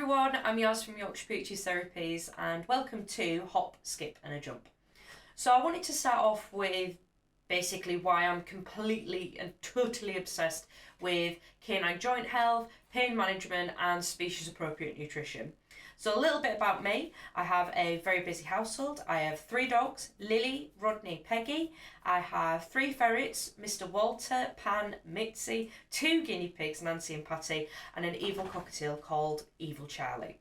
everyone, I'm Yaz from Yorkshire Pooches Therapies and welcome to Hop, Skip and a Jump. So I wanted to start off with basically why I'm completely and totally obsessed with canine joint health, pain management and species appropriate nutrition. So a little bit about me. I have a very busy household. I have 3 dogs, Lily, Rodney, Peggy. I have 3 ferrets, Mr. Walter, Pan, Mitzi, 2 guinea pigs, Nancy and Patty, and an evil cockatiel called Evil Charlie.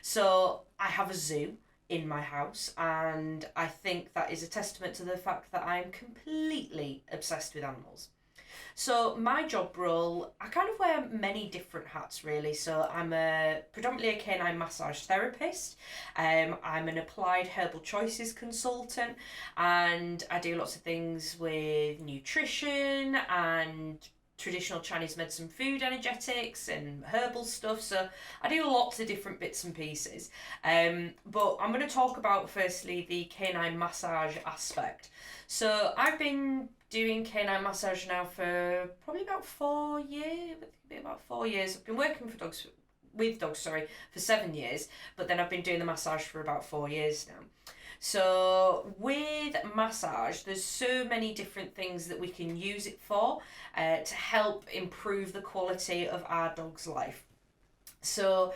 So I have a zoo in my house, and I think that is a testament to the fact that I am completely obsessed with animals. So my job role, I kind of wear many different hats really. So I'm predominantly a canine massage therapist. I'm an applied herbal choices consultant, and I do lots of things with nutrition and traditional Chinese medicine food energetics and herbal stuff. So I do lots of different bits and pieces. But I'm going to talk about firstly the canine massage aspect. So I've been doing canine massage now for probably about 4 years. I've been working with dogs for 7 years, but then I've been doing the massage for about 4 years now. So with massage, there's so many different things that we can use it for to help improve the quality of our dog's life. So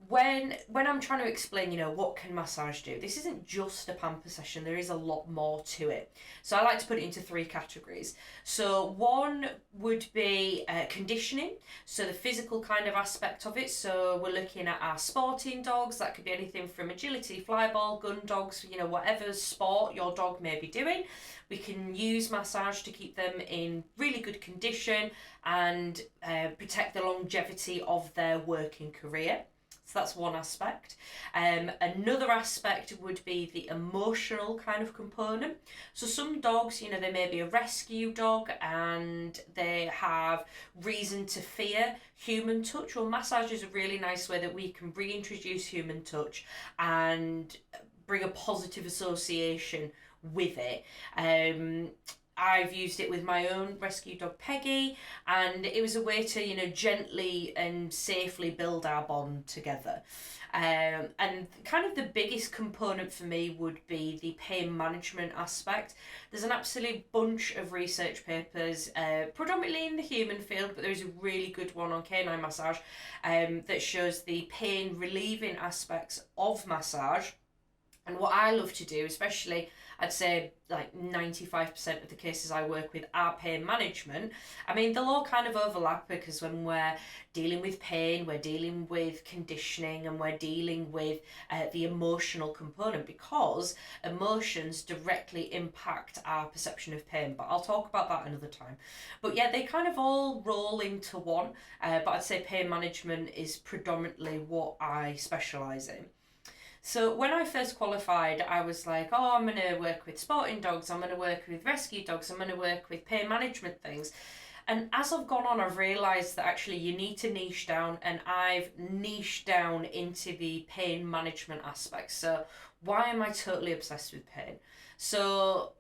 when I'm trying to explain, what can massage do? This isn't just a pamper session. There is a lot more to it. So I like to put it into 3 categories. So one would be conditioning. So the physical kind of aspect of it. So we're looking at our sporting dogs. That could be anything from agility, flyball, gun dogs, whatever sport your dog may be doing. We can use massage to keep them in really good condition and protect the longevity of their working career. So that's one aspect. Another aspect would be the emotional kind of component. So some dogs, they may be a rescue dog and they have reason to fear human touch. Well, massage is a really nice way that we can reintroduce human touch and bring a positive association with it. I've used it with my own rescue dog Peggy, and it was a way to gently and safely build our bond together. And kind of the biggest component for me would be the pain management aspect. There's an absolute bunch of research papers, predominantly in the human field, but there is a really good one on canine massage that shows the pain relieving aspects of massage. And what I love to do, especially I'd say like 95% of the cases I work with are pain management. I mean, they'll all kind of overlap because when we're dealing with pain, we're dealing with conditioning and we're dealing with the emotional component, because emotions directly impact our perception of pain. But I'll talk about that another time. But yeah, they kind of all roll into one. But I'd say pain management is predominantly what I specialise in. So when I first qualified, I was like, I'm going to work with sporting dogs, I'm going to work with rescue dogs, I'm going to work with pain management things. And as I've gone on, I've realised that actually you need to niche down, and I've niched down into the pain management aspect. So why am I totally obsessed with pain? So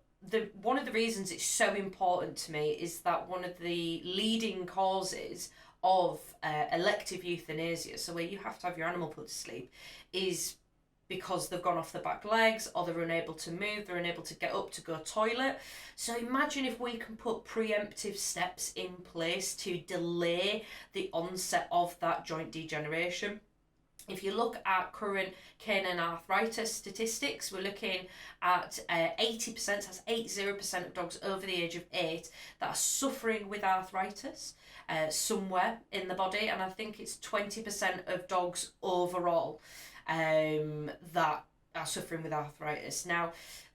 one of the reasons it's so important to me is that one of the leading causes of elective euthanasia, so where you have to have your animal put to sleep, is because they've gone off the back legs, or they're unable to move, they're unable to get up to go toilet. So imagine if we can put preemptive steps in place to delay the onset of that joint degeneration. If you look at current canine arthritis statistics, we're looking at 80%, that's 80% of dogs over the age of 8 that are suffering with arthritis somewhere in the body, and I think it's 20% of dogs overall that are suffering with arthritis. Now,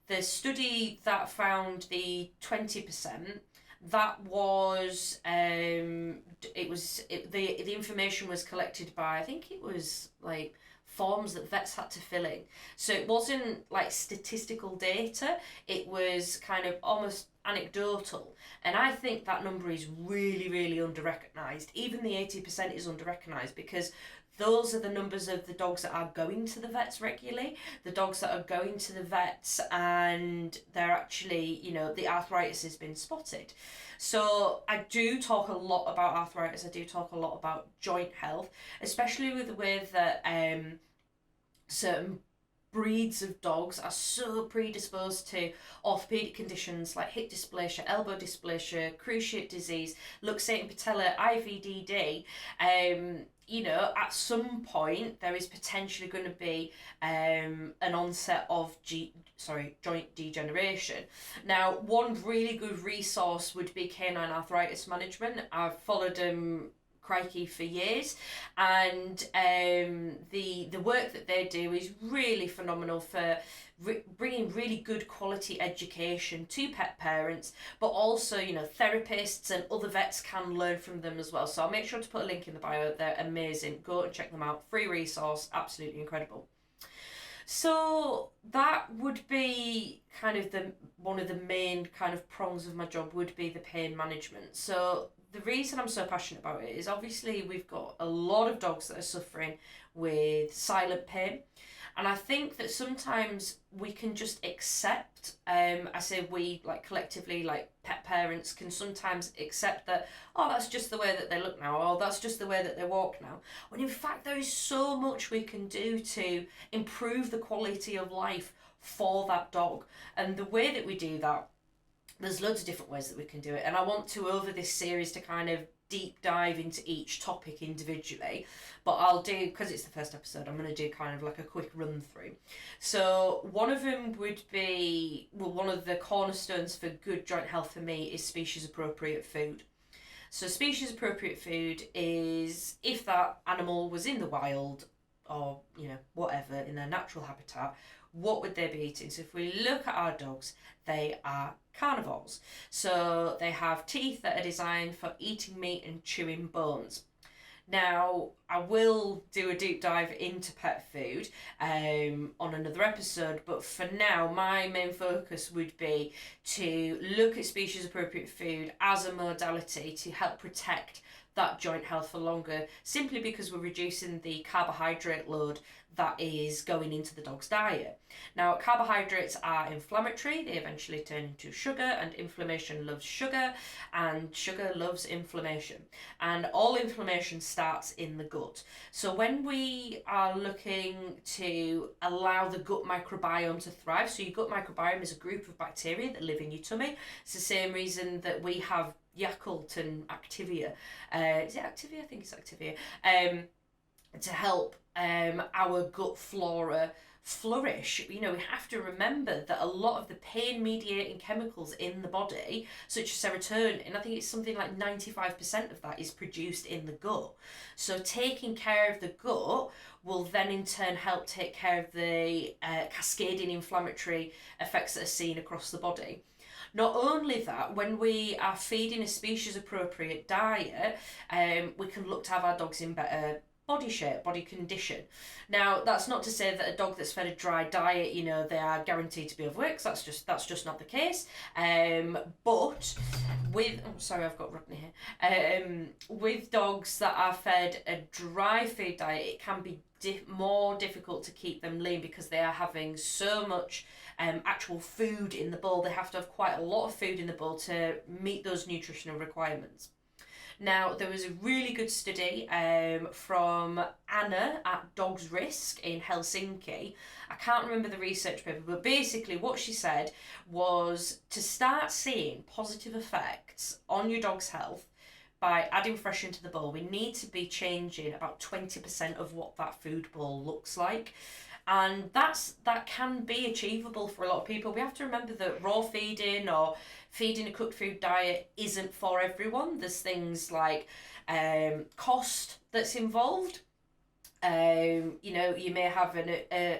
the study that found the 20%, that was the information was collected by, I think it was like forms that vets had to fill in. So it wasn't like statistical data, it was kind of almost anecdotal. And I think that number is really, really under-recognised. Even the 80% is under-recognised because those are the numbers of the dogs that are going to the vets regularly, the dogs that are going to the vets and they're actually, the arthritis has been spotted. So I do talk a lot about arthritis, I do talk a lot about joint health, especially with the way that certain breeds of dogs are so predisposed to orthopedic conditions like hip dysplasia, elbow dysplasia, cruciate disease, luxating patella, IVDD. At some point there is potentially going to be an onset of joint degeneration. Now, one really good resource would be Canine Arthritis Management. I've followed them crikey for years, and the work that they do is really phenomenal for bringing really good quality education to pet parents, but also therapists and other vets can learn from them as well. So I'll make sure to put a link in the bio. They're amazing, go and check them out, free resource, absolutely incredible. So that would be kind of one of the main kind of prongs of my job would be the pain management. So the reason I'm so passionate about it is obviously we've got a lot of dogs that are suffering with silent pain. And I think that sometimes we can just accept, I say we, like collectively, like pet parents can sometimes accept that, oh, that's just the way that they look now, or that's just the way that they walk now. When in fact there is so much we can do to improve the quality of life for that dog. And the way that we do that, there's loads of different ways that we can do it. And I want to, over this series, to kind of deep dive into each topic individually, but I'll do, because it's the first episode, I'm going to do kind of like a quick run through. So one of them would be, one of the cornerstones for good joint health for me is species appropriate food. So species appropriate food is if that animal was in the wild or whatever in their natural habitat, what would they be eating? So if we look at our dogs, they are carnivores. So they have teeth that are designed for eating meat and chewing bones. Now, I will do a deep dive into pet food on another episode, but for now, my main focus would be to look at species appropriate food as a modality to help protect that joint health for longer, simply because we're reducing the carbohydrate load that is going into the dog's diet. Now, carbohydrates are inflammatory, they eventually turn into sugar, and inflammation loves sugar, and sugar loves inflammation. And all inflammation starts in the gut. So when we are looking to allow the gut microbiome to thrive, so your gut microbiome is a group of bacteria that live in your tummy. It's the same reason that we have Yakult and Activia. Is it Activia? I think it's Activia. To help our gut flora flourish. We have to remember that a lot of the pain mediating chemicals in the body, such as serotonin, and I think it's something like 95% of that is produced in the gut. So taking care of the gut will then in turn help take care of the cascading inflammatory effects that are seen across the body. Not only that, when we are feeding a species appropriate diet, we can look to have our dogs in better body shape, body condition. Now, that's not to say that a dog that's fed a dry diet, they are guaranteed to be overweight, 'cause that's just not the case. But with, sorry, I've got Rodney here. With dogs that are fed a dry food diet, it can be more difficult to keep them lean because they are having so much actual food in the bowl. They have to have quite a lot of food in the bowl to meet those nutritional requirements. Now, there was a really good study from Anna at Dogs Risk in Helsinki. I can't remember the research paper, but basically what she said was to start seeing positive effects on your dog's health by adding fresh into the bowl, we need to be changing about 20% of what that food bowl looks like. And that can be achievable for a lot of people. We have to remember that raw feeding or feeding a cooked food diet isn't for everyone. There's things like cost that's involved. You may have an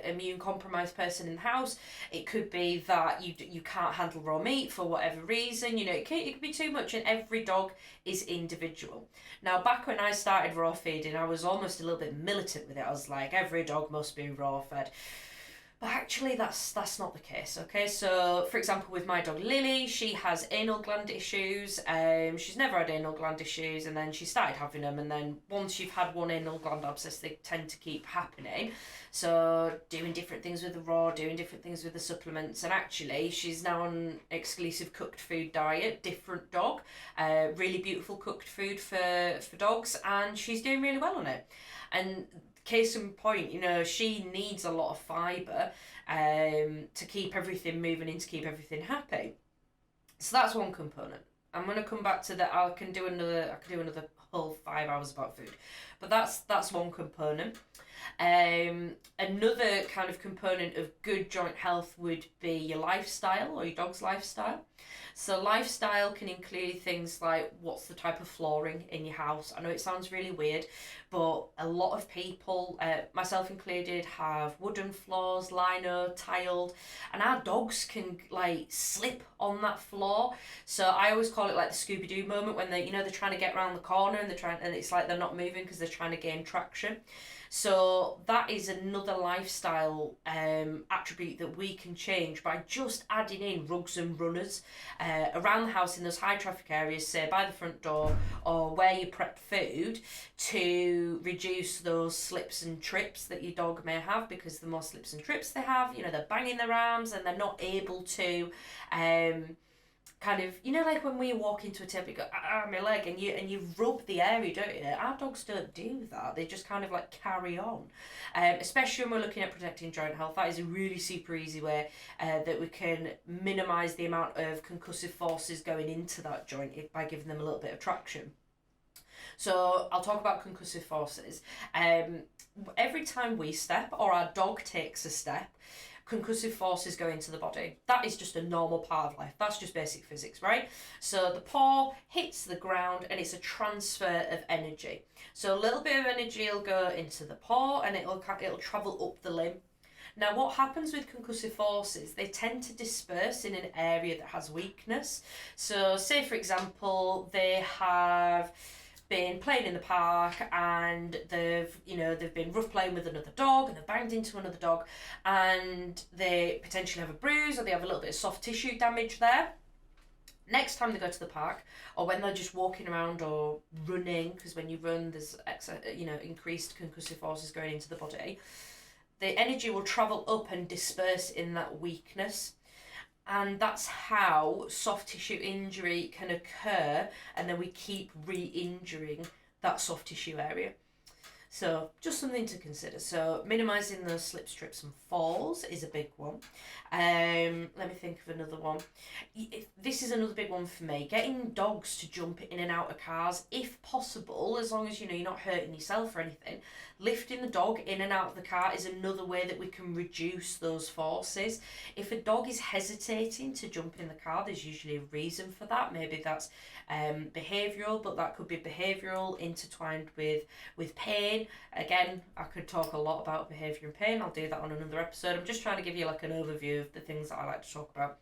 immune compromised person in the house. It could be that you can't handle raw meat for whatever reason. It could be too much, and every dog is individual. Now, back when I started raw feeding, I was almost a little bit militant with it. I was like, every dog must be raw fed. But actually, that's not the case. Okay, so for example, with my dog Lily, she has anal gland issues. She's never had anal gland issues, and then she started having them. And then once you've had one anal gland abscess, they tend to keep happening. So doing different things with the raw, doing different things with the supplements, and actually, she's now on exclusive cooked food diet. Different dog, really beautiful cooked food for dogs, and she's doing really well on it. And case in point, you know, she needs a lot of fibre to keep everything moving and to keep everything happy. So that's one component. I'm going to come back to that. I can do another whole 5 hours about food, but that's one component. Another kind of component of good joint health would be your lifestyle or your dog's lifestyle. So lifestyle can include things like what's the type of flooring in your house. I know it sounds really weird, but a lot of people, myself included, have wooden floors, lino, tiled, and our dogs can like slip on that floor. So I always call it like the Scooby-Doo moment when they're trying to get around the corner and it's like they're not moving because they're trying to gain traction. So that is another lifestyle attribute that we can change by just adding in rugs and runners around the house in those high traffic areas, say by the front door or where you prep food, to reduce those slips and trips that your dog may have, because the more slips and trips they have, they're banging their arms and they're not able to kind of, like when we walk into a table, you go, my leg, and you rub the area, don't you? Our dogs don't do that. They just kind of like carry on. Especially when we're looking at protecting joint health, that is a really super easy way that we can minimise the amount of concussive forces going into that joint by giving them a little bit of traction. So I'll talk about concussive forces. Every time we step or our dog takes a step, concussive forces go into the body. That is just a normal part of life. That's just basic physics, right? So the paw hits the ground and it's a transfer of energy. So a little bit of energy will go into the paw and it'll travel up the limb. Now what happens with concussive forces, they tend to disperse in an area that has weakness. So say for example, they have been playing in the park and they've been rough playing with another dog and they've banged into another dog and they potentially have a bruise or they have a little bit of soft tissue damage there. Next time they go to the park, or when they're just walking around or running, because when you run there's increased concussive forces going into the body, the energy will travel up and disperse in that weakness. And that's how soft tissue injury can occur, and then we keep re-injuring that soft tissue area. So just something to consider. So minimising those slips, trips and falls is a big one. Let me think of another one. This is another big one for me. Getting dogs to jump in and out of cars, if possible, as long as you're not hurting yourself or anything. Lifting the dog in and out of the car is another way that we can reduce those forces. If a dog is hesitating to jump in the car, there's usually a reason for that. Maybe that's behavioural, but that could be behavioural intertwined with pain. Again, I could talk a lot about behaviour and pain. I'll do that on another episode. I'm just trying to give you like an overview of the things that I like to talk about.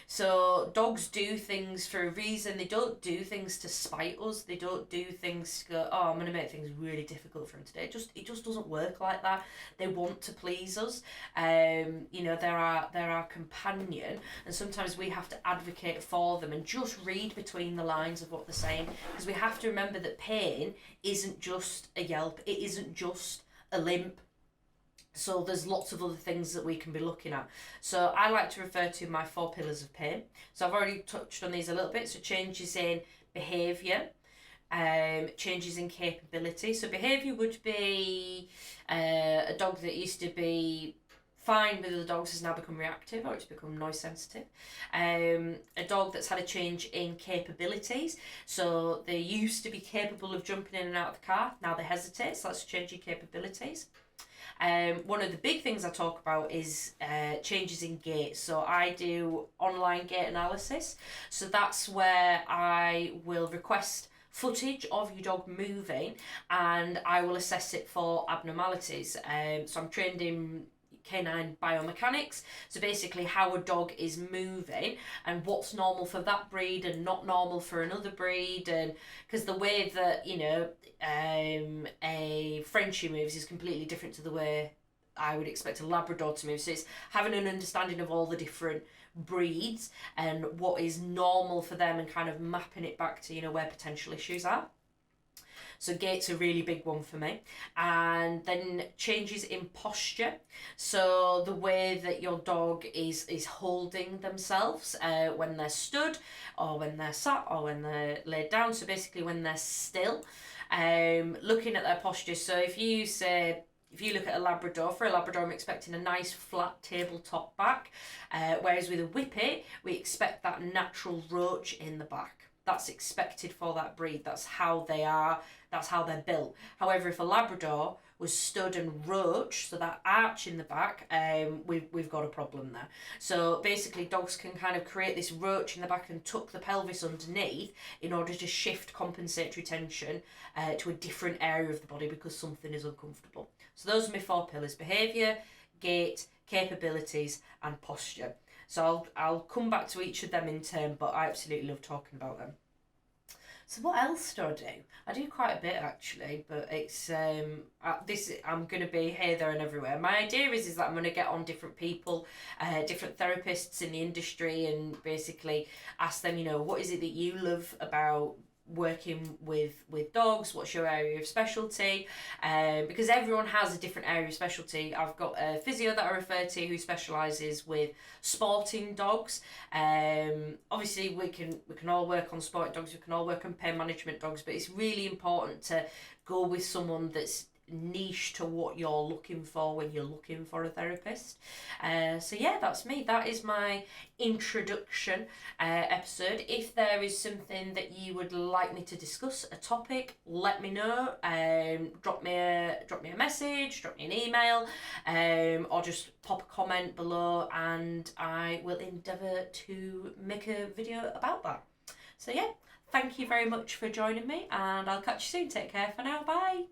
So dogs do things for a reason. They don't do things to spite us. They don't do things to go, oh, I'm going to make things really difficult for him today. It just doesn't work like that. They want to please us. They're our companion, and sometimes we have to advocate for them and just read between the lines of what they're saying, because we have to remember that pain isn't just a yelp. It isn't just a limp. So there's lots of other things that we can be looking at. So I like to refer to my 4 pillars of pain. So I've already touched on these a little bit. So changes in behaviour, changes in capability. So behaviour would be a dog that used to be fine with other dogs has now become reactive, or it's become noise sensitive. A dog that's had a change in capabilities. So they used to be capable of jumping in and out of the car. Now they hesitate. So that's a change in capabilities. One of the big things I talk about is changes in gait. So I do online gait analysis. So that's where I will request footage of your dog moving and I will assess it for abnormalities. So I'm trained in canine biomechanics, so basically how a dog is moving and what's normal for that breed and not normal for another breed, and because the way that a Frenchie moves is completely different to the way I would expect a Labrador to move. So it's having an understanding of all the different breeds and what is normal for them, and kind of mapping it back to, you know, where potential issues are. So gait's a really big one for me. And then changes in posture. So the way that your dog is holding themselves when they're stood, or when they're sat, or when they're laid down. So basically when they're still, looking at their posture. So if you look at a Labrador, for a Labrador I'm expecting a nice flat tabletop back, whereas with a Whippet we expect that natural roach in the back. That's expected for that breed. That's how they are. That's how they're built. However, if a Labrador was stood and roach, so that arch in the back, we've got a problem there. So basically, dogs can kind of create this roach in the back and tuck the pelvis underneath in order to shift compensatory tension to a different area of the body because something is uncomfortable. So those are my 4 pillars: behaviour, gait, capabilities, and posture. So I'll come back to each of them in turn, but I absolutely love talking about them. So what else do? I do quite a bit actually, but it's I'm going to be here, there and everywhere. My idea is that I'm going to get on different people, different therapists in the industry, and basically ask them, you know, what is it that you love about working with dogs? What's your area of specialty? Because everyone has a different area of specialty. I've got a physio that I refer to who specialises with sporting dogs. Obviously we can all work on sporting dogs, we can all work on pain management dogs, but it's really important to go with someone that's niche to what you're looking for when you're looking for a therapist. So yeah, that's me. That is my introduction episode. If there is something that you would like me to discuss, a topic, let me know. Drop me a message, drop me an email, or just pop a comment below, and I will endeavour to make a video about that. So yeah, thank you very much for joining me, and I'll catch you soon. Take care for now. Bye.